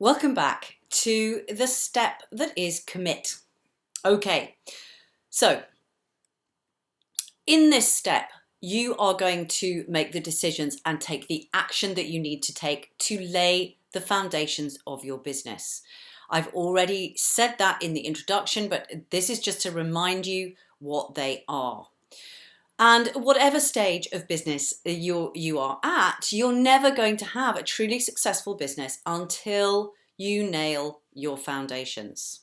Welcome back to the step that is commit. Okay, so in this step, you are going to make the decisions and take the action that you need to take to lay the foundations of your business. I've already said that in the introduction, but this is just to remind you what they are. And whatever stage of business you are at, you're never going to have a truly successful business until you nail your foundations.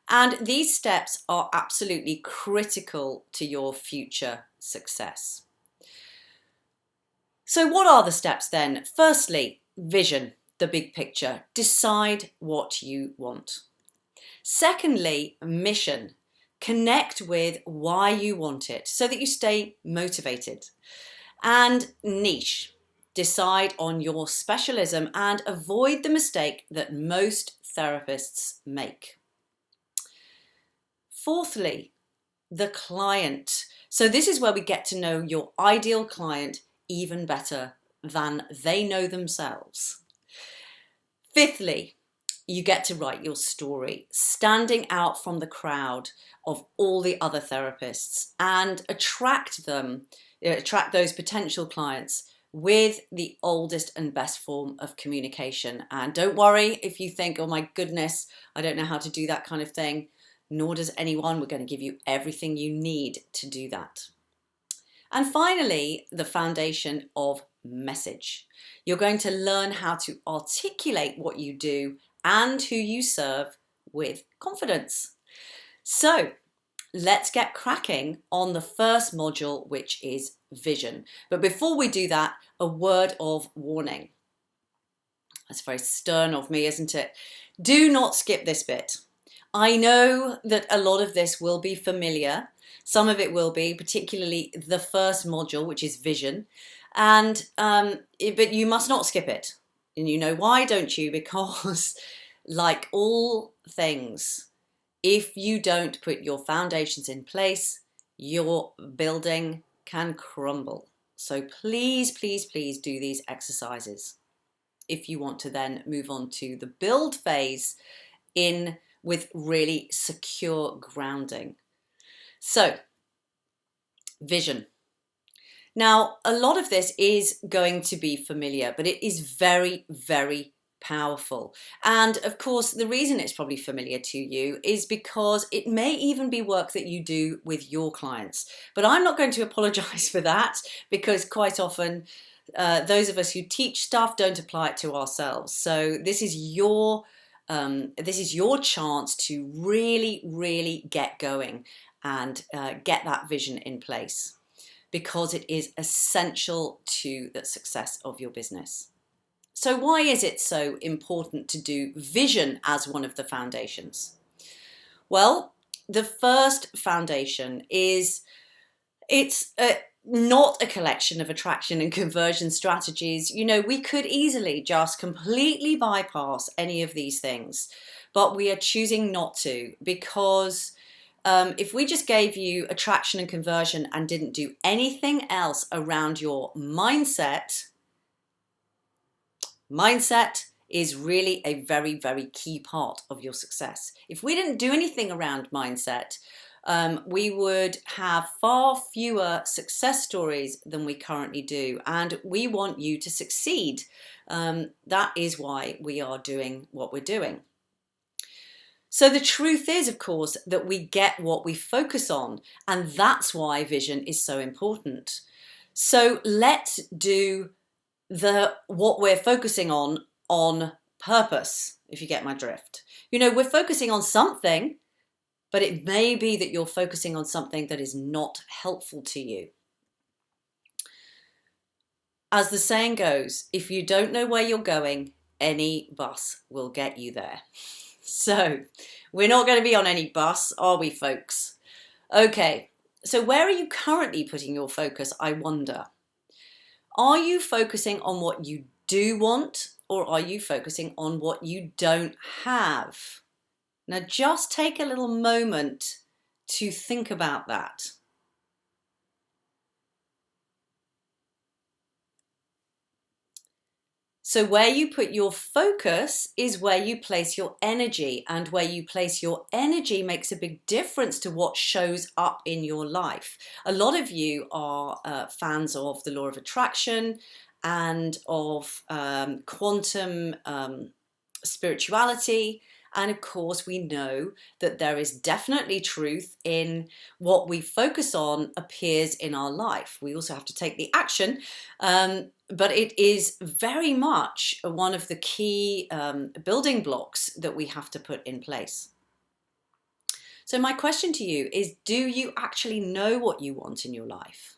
And these steps are absolutely critical to your future success. So what are the steps then? Firstly, vision, the big picture. Decide what you want. Secondly, mission. Connect with why you want it so that you stay motivated. And niche. Decide on your specialism and avoid the mistake that most therapists make. Fourthly, the client. So this is where we get to know your ideal client even better than they know themselves. Fifthly, you get to write your story, standing out from the crowd of all the other therapists and attract those potential clients with the oldest and best form of communication. And don't worry if you think, oh my goodness, I don't know how to do that kind of thing. Nor does anyone. We're going to give you everything you need to do that. And finally, the foundation of message. You're going to learn how to articulate what you do and who you serve with confidence. So let's get cracking on the first module, which is vision. But before we do that, a word of warning. That's very stern of me, isn't it? Do not skip this bit. I know that a lot of this will be familiar. Some of it will be, particularly the first module, which is vision. But you must not skip it. And you know why, don't you? Because like all things, if you don't put your foundations in place, your building can crumble. So please, please, please do these exercises if you want to then move on to the build phase with really secure grounding. So, vision. Now, a lot of this is going to be familiar, but it is very, very powerful. And of course, the reason it's probably familiar to you is because it may even be work that you do with your clients. But I'm not going to apologize for that, because quite often those of us who teach stuff don't apply it to ourselves. So this is your chance to really, really get going and get that vision in place, because it is essential to the success of your business. So why is it so important to do vision as one of the foundations? Well, the first foundation is it's not a collection of attraction and conversion strategies. You know, we could easily just completely bypass any of these things, but we are choosing not to, because if we just gave you attraction and conversion and didn't do anything else around your mindset is really a very, very key part of your success. If we didn't do anything around mindset, we would have far fewer success stories than we currently do, and we want you to succeed. That is why we are doing what we're doing. So the truth is, of course, that we get what we focus on, and that's why vision is so important. So let's do what we're focusing on purpose, if you get my drift. You know, we're focusing on something, but it may be that you're focusing on something that is not helpful to you. As the saying goes, if you don't know where you're going, any bus will get you there. So we're not going to be on any bus, are we, folks? Okay, so where are you currently putting your focus, I wonder? Are you focusing on what you do want, or are you focusing on what you don't have? Now just take a little moment to think about that. So where you put your focus is where you place your energy, and where you place your energy makes a big difference to what shows up in your life. A lot of you are fans of the law of attraction and of quantum spirituality. And of course, we know that there is definitely truth in what we focus on appears in our life. We also have to take the action, but it is very much one of the key building blocks that we have to put in place. So my question to you is, do you actually know what you want in your life?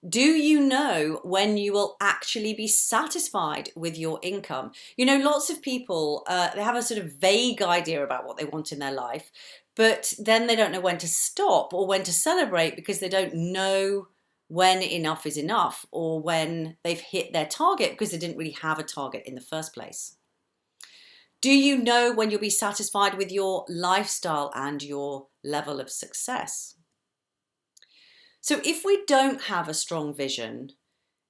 Do you know when you will actually be satisfied with your income? You know, lots of people, they have a sort of vague idea about what they want in their life, but then they don't know when to stop or when to celebrate because they don't know when enough is enough, or when they've hit their target because they didn't really have a target in the first place. Do you know when you'll be satisfied with your lifestyle and your level of success? So if we don't have a strong vision,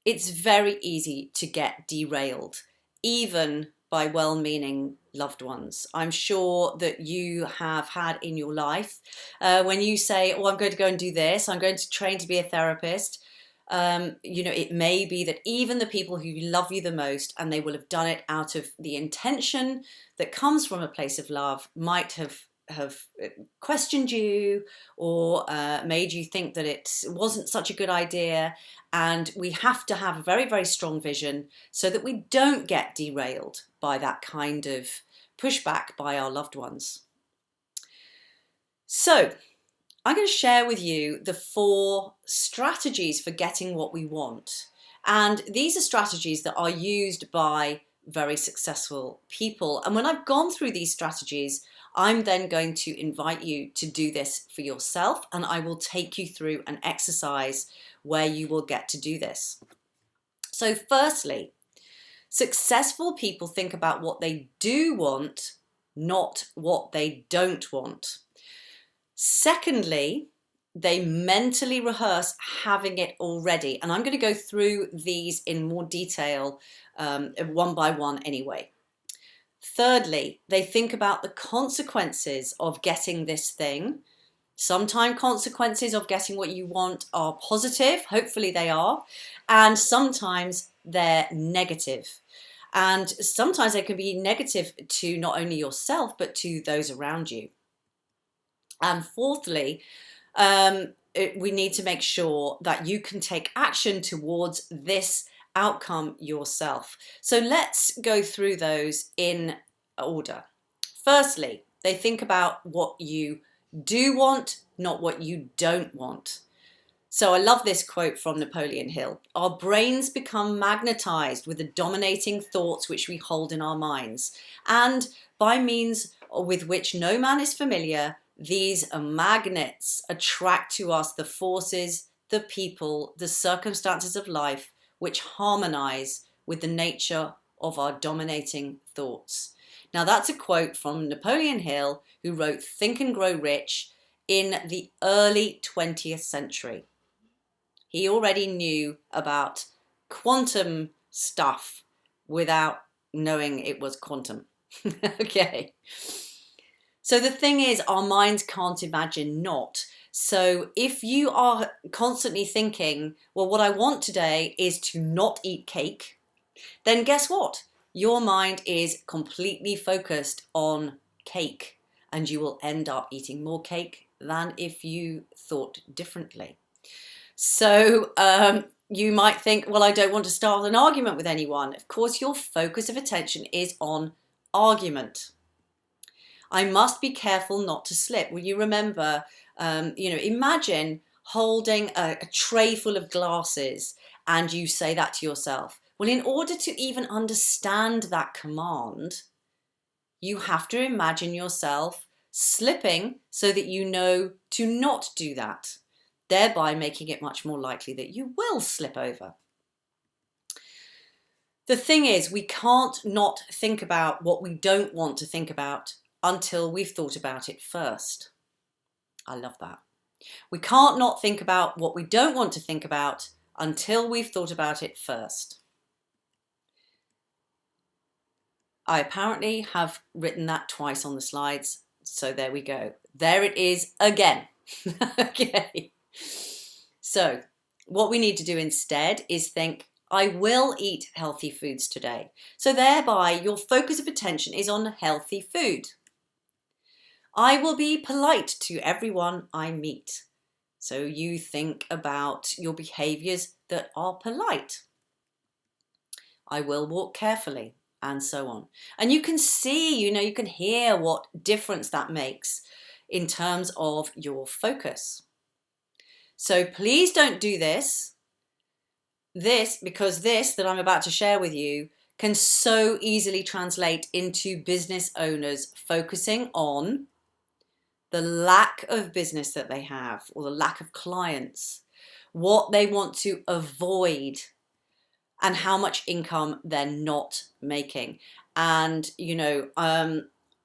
it's very easy to get derailed, even by well-meaning loved ones. I'm sure that you have had in your life, when you say, oh, I'm going to go and do this, I'm going to train to be a therapist, you know, it may be that even the people who love you the most, and they will have done it out of the intention that comes from a place of love, might have questioned you, or made you think that it wasn't such a good idea. And we have to have a very, very strong vision so that we don't get derailed by that kind of pushback by our loved ones. So I'm going to share with you the 4 strategies for getting what we want. And these are strategies that are used by very successful people. And when I've gone through these strategies, I'm then going to invite you to do this for yourself, and I will take you through an exercise where you will get to do this. So firstly, successful people think about what they do want, not what they don't want. Secondly, they mentally rehearse having it already. And I'm going to go through these in more detail, one by one anyway. Thirdly, they think about the consequences of getting this thing. Sometimes consequences of getting what you want are positive, hopefully they are, and sometimes they're negative. And sometimes they can be negative to not only yourself, but to those around you. And fourthly, we need to make sure that you can take action towards this outcome yourself. So let's go through those in order. Firstly, they think about what you do want, not what you don't want. So I love this quote from Napoleon Hill. Our brains become magnetized with the dominating thoughts which we hold in our minds, and by means with which no man is familiar, these magnets attract to us the forces, the people, the circumstances of life which harmonize with the nature of our dominating thoughts. Now that's a quote from Napoleon Hill, who wrote Think and Grow Rich in the early 20th century. He already knew about quantum stuff without knowing it was quantum. Okay. So the thing is, our minds can't imagine not. So if you are constantly thinking, well, what I want today is to not eat cake, then guess what? Your mind is completely focused on cake, and you will end up eating more cake than if you thought differently. So you might think, well, I don't want to start an argument with anyone. Of course, your focus of attention is on argument. I must be careful not to slip. Will you remember, imagine holding a tray full of glasses and you say that to yourself. Well, in order to even understand that command, you have to imagine yourself slipping so that you know to not do that, thereby making it much more likely that you will slip over. The thing is, we can't not think about what we don't want to think about until we've thought about it first. I love that. We can't not think about what we don't want to think about until we've thought about it first. I apparently have written that twice on the slides. So there we go. There it is again. Okay. So what we need to do instead is think, I will eat healthy foods today. So thereby your focus of attention is on healthy food. I will be polite to everyone I meet. So you think about your behaviors that are polite. I will walk carefully, and so on. And you can see, you can hear what difference that makes in terms of your focus. So please don't do this because this that I'm about to share with you can so easily translate into business owners focusing on the lack of business that they have or the lack of clients, what they want to avoid, and how much income they're not making. And,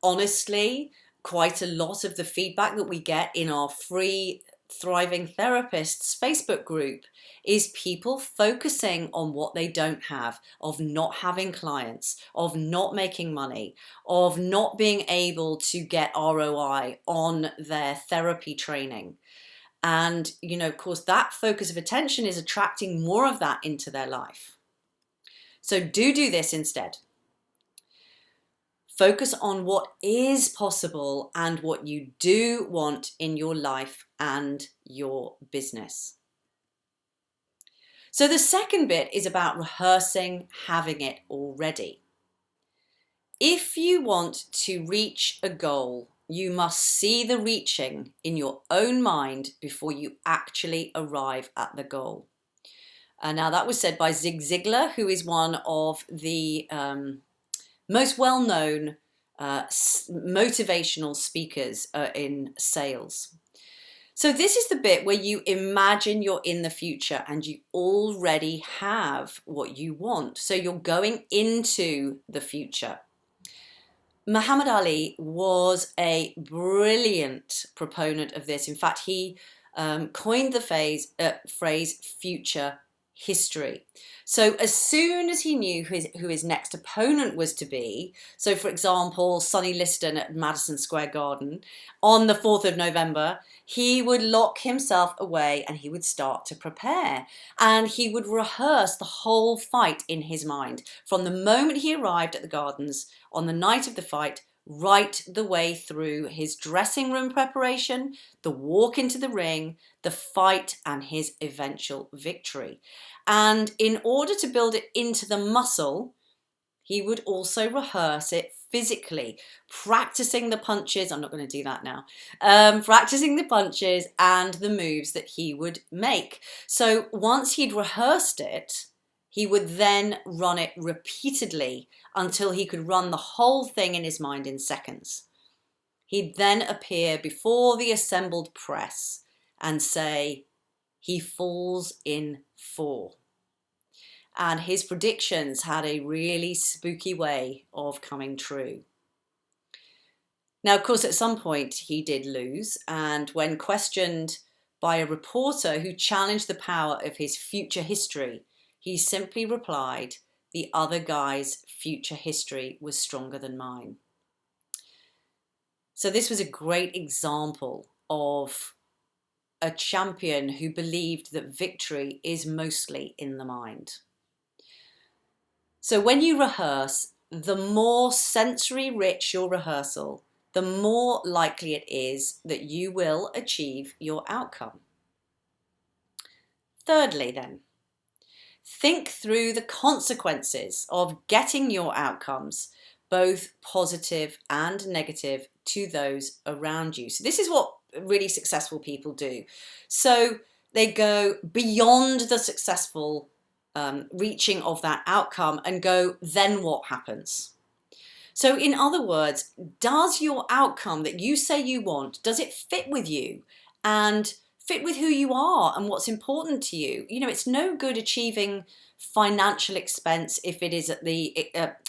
honestly, quite a lot of the feedback that we get in our free Thriving Therapists Facebook group is people focusing on what they don't have, of not having clients, of not making money, of not being able to get ROI on their therapy training. And, of course, that focus of attention is attracting more of that into their life. So do this instead. Focus on what is possible and what you do want in your life and your business. So the second bit is about rehearsing having it already. If you want to reach a goal, you must see the reaching in your own mind before you actually arrive at the goal. Now that was said by Zig Ziglar, who is one of the most well-known motivational speakers in sales. So this is the bit where you imagine you're in the future and you already have what you want. So you're going into the future. Muhammad Ali was a brilliant proponent of this. In fact, he coined the phrase future history. So as soon as he knew who his next opponent was to be, so for example, Sonny Liston at Madison Square Garden on the 4th of November, he would lock himself away and he would start to prepare. And he would rehearse the whole fight in his mind from the moment he arrived at the Gardens on the night of the fight, right the way through his dressing room preparation, the walk into the ring, the fight, and his eventual victory. And in order to build it into the muscle, he would also rehearse it physically, practicing the punches. I'm not going to do that now. Practicing the punches and the moves that he would make. So once he'd rehearsed it, he would then run it repeatedly until he could run the whole thing in his mind in seconds. He'd then appear before the assembled press and say, he falls in 4. And his predictions had a really spooky way of coming true. Now, of course, at some point he did lose. And when questioned by a reporter who challenged the power of his future history, he simply replied, the other guy's future history was stronger than mine. So this was a great example of a champion who believed that victory is mostly in the mind. So when you rehearse, the more sensory rich your rehearsal, the more likely it is that you will achieve your outcome. Thirdly, then, think through the consequences of getting your outcomes, both positive and negative, to those around you. So this is what really successful people do. So they go beyond the successful reaching of that outcome and go, then what happens? So in other words, does your outcome that you say you want, does it fit with you and fit with who you are and what's important to you? It's no good achieving financial expense if it is at the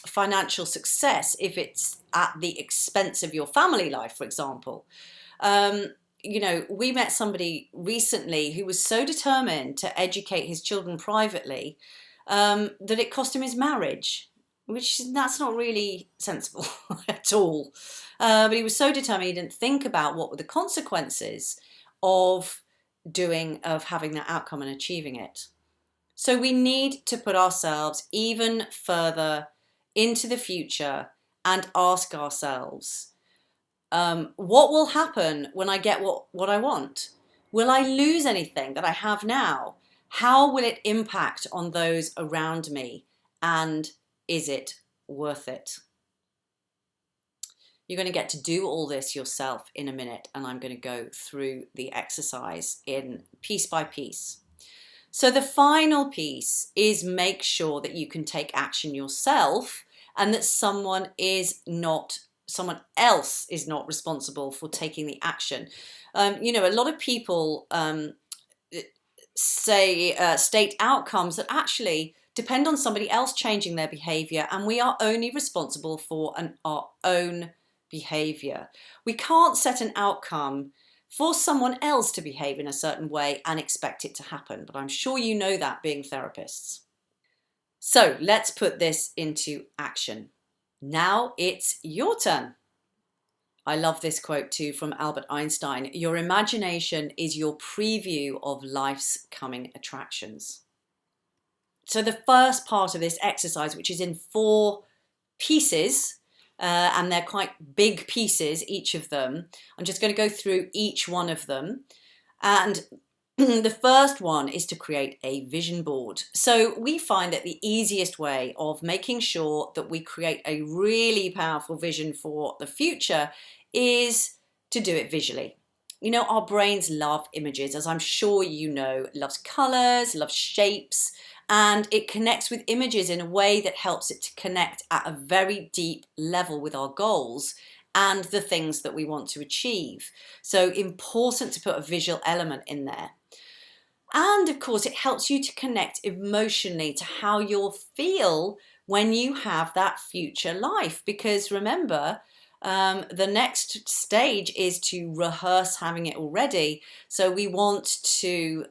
financial success if it's at the expense of your family life, for example. We met somebody recently who was so determined to educate his children privately that it cost him his marriage. which that's not really sensible at all. But he was so determined, he didn't think about what were the consequences of having that outcome and achieving it. So we need to put ourselves even further into the future and ask ourselves, what will happen when I get what I want? Will I lose anything that I have now? How will it impact on those around me? And is it worth it? You're going to get to do all this yourself in a minute, and I'm going to go through the exercise in piece by piece. So the final piece is make sure that you can take action yourself and that someone else is not responsible for taking the action. A lot of people state outcomes that actually depend on somebody else changing their behavior, and we are only responsible for our own behavior. We can't set an outcome for someone else to behave in a certain way and expect it to happen, but I'm sure you know that, being therapists. So let's put this into action. Now it's your turn. I love this quote too from Albert Einstein. Your imagination is your preview of life's coming attractions. So the first part of this exercise, which is in 4 pieces, and they're quite big pieces, each of them. I'm just going to go through each one of them. And the first one is to create a vision board. So we find that the easiest way of making sure that we create a really powerful vision for the future is to do it visually. Our brains love images, as I'm sure you know. It loves colors, loves shapes, and it connects with images in a way that helps it to connect at a very deep level with our goals and the things that we want to achieve. So important to put a visual element in there. And of course, it helps you to connect emotionally to how you'll feel when you have that future life. Because remember, the next stage is to rehearse having it already. So we want to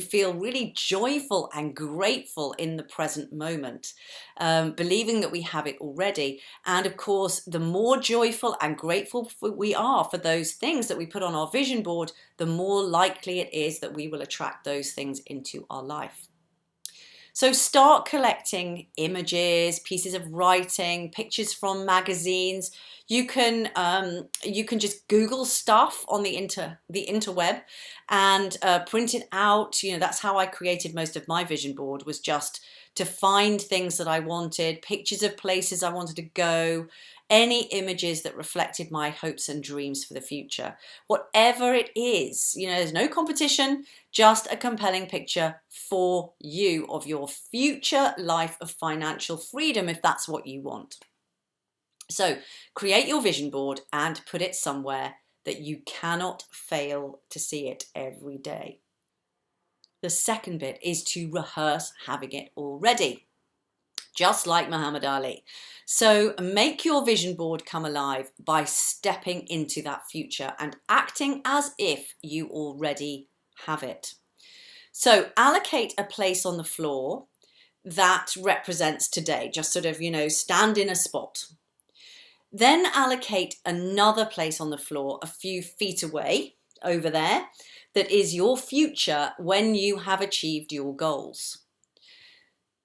feel really joyful and grateful in the present moment, believing that we have it already. And of course, the more joyful and grateful we are for those things that we put on our vision board, the more likely it is that we will attract those things into our life. So start collecting images, pieces of writing, pictures from magazines. You can just Google stuff on the interweb and print it out. That's how I created most of my vision board, was just to find things that I wanted, pictures of places I wanted to go, any images that reflected my hopes and dreams for the future. Whatever it is, there's no competition, just a compelling picture for you of your future life of financial freedom, if that's what you want. So create your vision board and put it somewhere that you cannot fail to see it every day. The second bit is to rehearse having it already, just like Muhammad Ali. So make your vision board come alive by stepping into that future and acting as if you already have it. So allocate a place on the floor that represents today, just sort of, stand in a spot. Then allocate another place on the floor a few feet away over there that is your future when you have achieved your goals.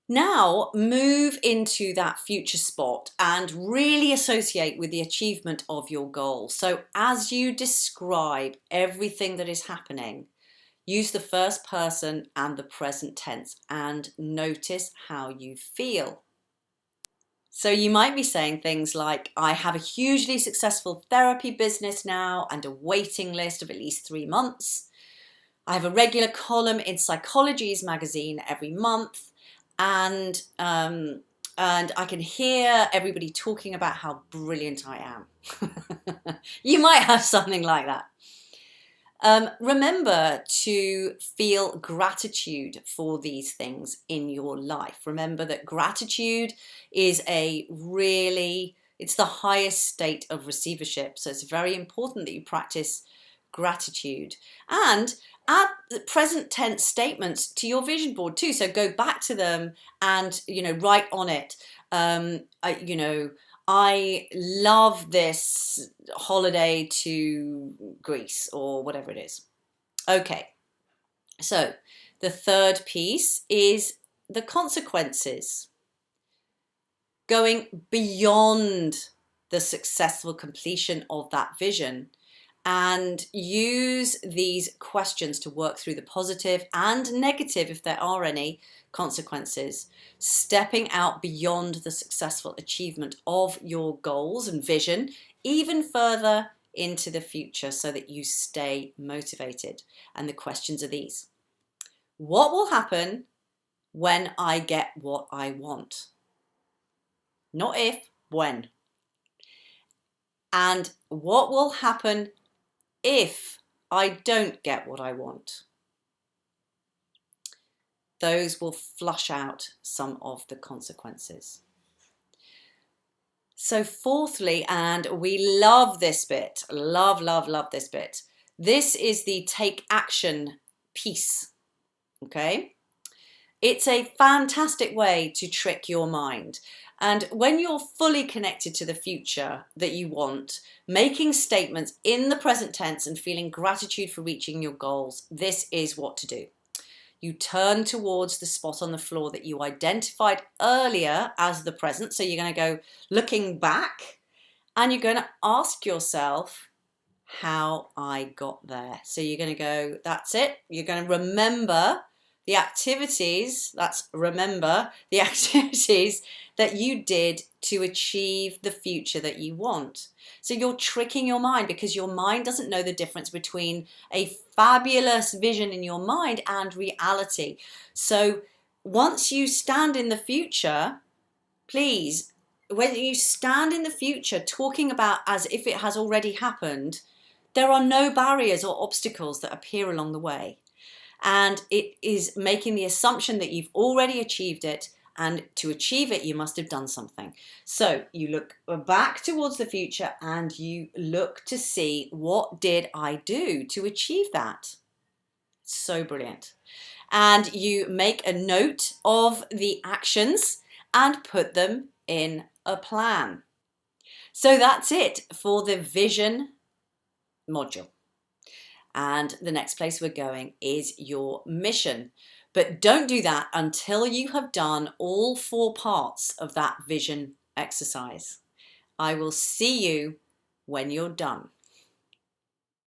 Now move into that future spot and really associate with the achievement of your goal. So as you describe everything that is happening, use the first person and the present tense and notice how you feel. So you might be saying things like, I have a hugely successful therapy business now and a waiting list of at least 3 months. I have a regular column in Psychologies magazine every month, and I can hear everybody talking about how brilliant I am. You might have something like that. Remember to feel gratitude for these things in your life. Remember that gratitude is it's the highest state of receivership. So it's very important that you practice gratitude and add the present tense statements to your vision board too. So go back to them and, write on it. I love this holiday to Greece or whatever it is. Okay, so the third piece is the consequences. Going beyond the successful completion of that vision, and use these questions to work through the positive and negative, if there are any, consequences, stepping out beyond the successful achievement of your goals and vision, even further into the future so that you stay motivated. And the questions are these. What will happen when I get what I want? Not if, when. And what will happen if I don't get what I want? Those will flush out some of the consequences. So fourthly, and we love this bit, love this bit. This is the take action piece, okay? It's a fantastic way to trick your mind. And when you're fully connected to the future that you want, making statements in the present tense and feeling gratitude for reaching your goals, this is what to do. You turn towards the spot on the floor that you identified earlier as the present. So you're going to go looking back and you're going to ask yourself how I got there. So you're going to go, that's it. You're going to remember the activities, remember the activities that you did to achieve the future that you want. So you're tricking your mind because your mind doesn't know the difference between a fabulous vision in your mind and reality. So once you stand in the future, please, when you stand in the future talking about as if it has already happened, there are no barriers or obstacles that appear along the way. And it is making the assumption that you've already achieved it, and to achieve it, you must have done something. So you look back towards the future and you look to see, what did I do to achieve that? So brilliant. And you make a note of the actions and put them in a plan. So that's it for the vision module. And the next place we're going is your mission. But don't do that until you have done all 4 parts of that vision exercise. I will see you when you're done.